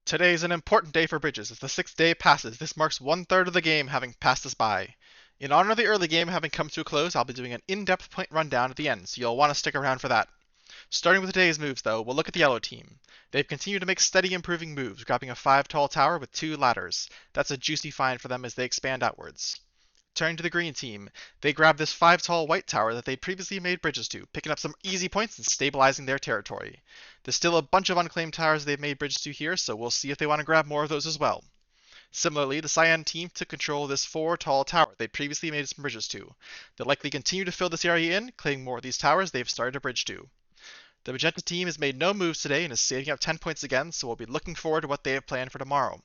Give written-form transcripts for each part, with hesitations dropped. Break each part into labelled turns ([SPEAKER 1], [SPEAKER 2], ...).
[SPEAKER 1] Today is an important day for bridges. As the sixth day passes, this marks 1/3 of the game having passed us by. In honor of the early game having come to a close, I'll be doing an in-depth point rundown at the end, so you'll want to stick around for that. Starting with today's moves though, we'll look at the yellow team. They've continued to make steady improving moves, grabbing a 5 tall tower with 2 ladders. That's a juicy find for them as they expand outwards. Turning to the green team, they grabbed this 5 tall white tower that they previously made bridges to, picking up some easy points and stabilizing their territory. There's still a bunch of unclaimed towers they've made bridges to here, so we'll see if they want to grab more of those as well. Similarly, the cyan team took control of this 4 tall tower they previously made some bridges to. They'll likely continue to fill this area in, claiming more of these towers they've started a bridge to. The magenta team has made no moves today and is saving up 10 points again, so we'll be looking forward to what they have planned for tomorrow.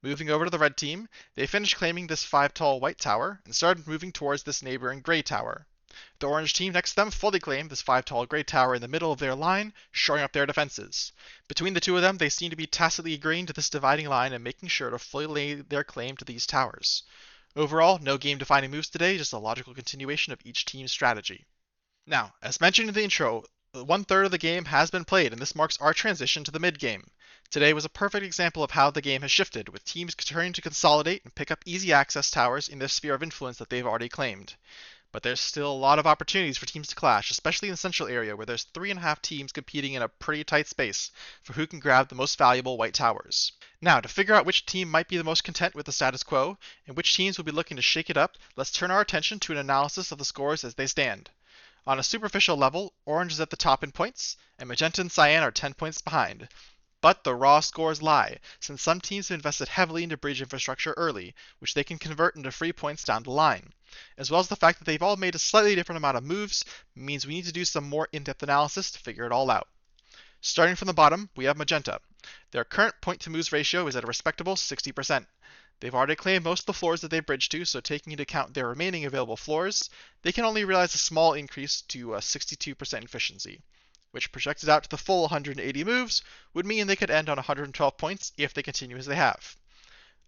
[SPEAKER 1] Moving over to the red team, they finished claiming this 5 tall white tower and started moving towards this neighboring gray tower. The orange team next to them fully claimed this 5 tall gray tower in the middle of their line, shoring up their defenses. Between the two of them, they seem to be tacitly agreeing to this dividing line and making sure to fully lay their claim to these towers. Overall, no game-defining moves today, just a logical continuation of each team's strategy. Now, as mentioned in the intro, 1/3 of the game has been played, and this marks our transition to the mid-game. Today was a perfect example of how the game has shifted, with teams turning to consolidate and pick up easy access towers in their sphere of influence that they've already claimed. But there's still a lot of opportunities for teams to clash, especially in the central area where there's 3.5 teams competing in a pretty tight space for who can grab the most valuable white towers. Now, to figure out which team might be the most content with the status quo, and which teams will be looking to shake it up, let's turn our attention to an analysis of the scores as they stand. On a superficial level, orange is at the top in points, and magenta and cyan are 10 points behind. But the raw scores lie, since some teams have invested heavily into bridge infrastructure early, which they can convert into free points down the line. As well as the fact that they've all made a slightly different amount of moves, means we need to do some more in-depth analysis to figure it all out. Starting from the bottom, we have magenta. Their current point to moves ratio is at a respectable 60%. They've already claimed most of the floors that they've bridged to, so taking into account their remaining available floors, they can only realize a small increase to 62% efficiency, which projected out to the full 180 moves would mean they could end on 112 points if they continue as they have.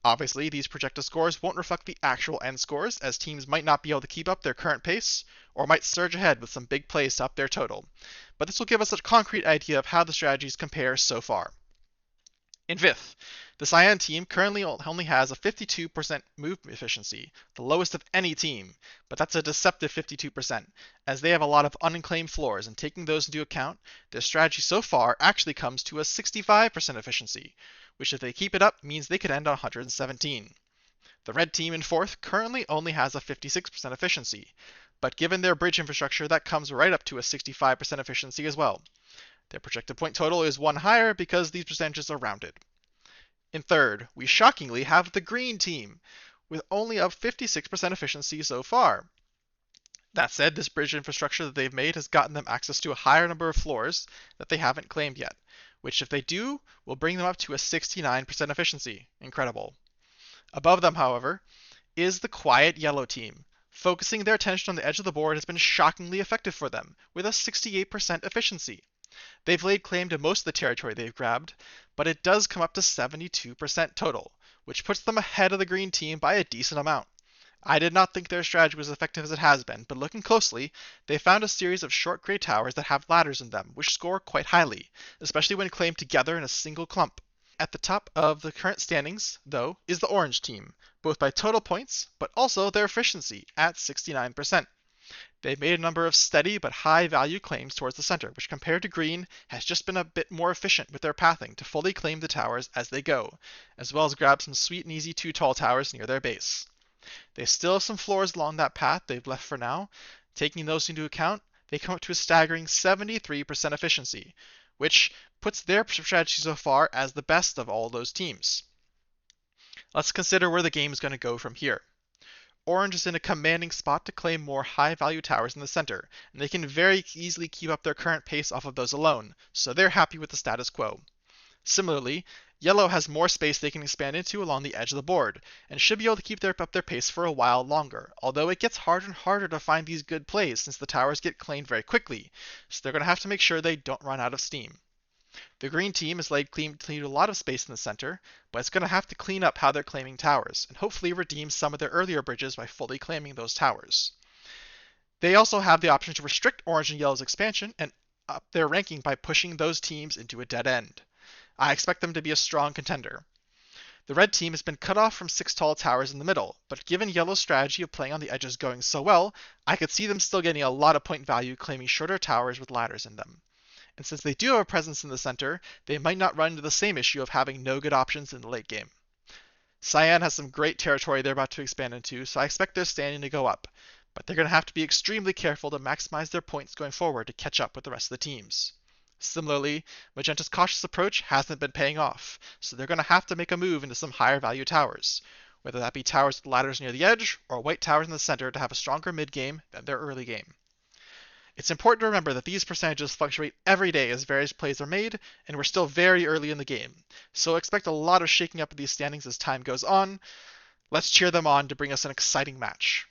[SPEAKER 1] Obviously, these projected scores won't reflect the actual end scores, as teams might not be able to keep up their current pace, or might surge ahead with some big plays to up their total. But this will give us a concrete idea of how the strategies compare so far. In fifth, the cyan team currently only has a 52% move efficiency, the lowest of any team, but that's a deceptive 52%, as they have a lot of unclaimed floors, and taking those into account, their strategy so far actually comes to a 65% efficiency, which if they keep it up means they could end on 117. The red team in fourth currently only has a 56% efficiency, but given their bridge infrastructure that comes right up to a 65% efficiency as well. Their projected point total is 1 higher because these percentages are rounded. In third, we shockingly have the green team, with only a 56% efficiency so far. That said, this bridge infrastructure that they've made has gotten them access to a higher number of floors that they haven't claimed yet, which if they do, will bring them up to a 69% efficiency. Incredible. Above them, however, is the quiet yellow team. Focusing their attention on the edge of the board has been shockingly effective for them, with a 68% efficiency. They've laid claim to most of the territory they've grabbed, but it does come up to 72% total, which puts them ahead of the green team by a decent amount. I did not think their strategy was as effective as it has been, but looking closely, they found a series of short gray towers that have ladders in them, which score quite highly, especially when claimed together in a single clump. At the top of the current standings, though, is the orange team, both by total points, but also their efficiency at 69%. They've made a number of steady but high value claims towards the center, which compared to green has just been a bit more efficient with their pathing to fully claim the towers as they go, as well as grab some sweet and easy 2 tall towers near their base. They still have some floors along that path they've left for now. Taking those into account, they come up to a staggering 73% efficiency, which puts their strategy so far as the best of all those teams. Let's consider where the game is going to go from here. Orange is in a commanding spot to claim more high-value towers in the center, and they can very easily keep up their current pace off of those alone, so they're happy with the status quo. Similarly, yellow has more space they can expand into along the edge of the board, and should be able to keep up their pace for a while longer, although it gets harder and harder to find these good plays since the towers get claimed very quickly, so they're going to have to make sure they don't run out of steam. The green team has laid claim to a lot of space in the center, but it's going to have to clean up how they're claiming towers, and hopefully redeem some of their earlier bridges by fully claiming those towers. They also have the option to restrict orange and yellow's expansion and up their ranking by pushing those teams into a dead end. I expect them to be a strong contender. The red team has been cut off from 6 tall towers in the middle, but given yellow's strategy of playing on the edges going so well, I could see them still getting a lot of point value claiming shorter towers with ladders in them. And since they do have a presence in the center, they might not run into the same issue of having no good options in the late game. Cyan has some great territory they're about to expand into, so I expect their standing to go up, but they're going to have to be extremely careful to maximize their points going forward to catch up with the rest of the teams. Similarly, Magenta's cautious approach hasn't been paying off, so they're going to have to make a move into some higher value towers, whether that be towers with ladders near the edge or white towers in the center to have a stronger mid game than their early game. It's important to remember that these percentages fluctuate every day as various plays are made, and we're still very early in the game, so expect a lot of shaking up of these standings as time goes on. Let's cheer them on to bring us an exciting match.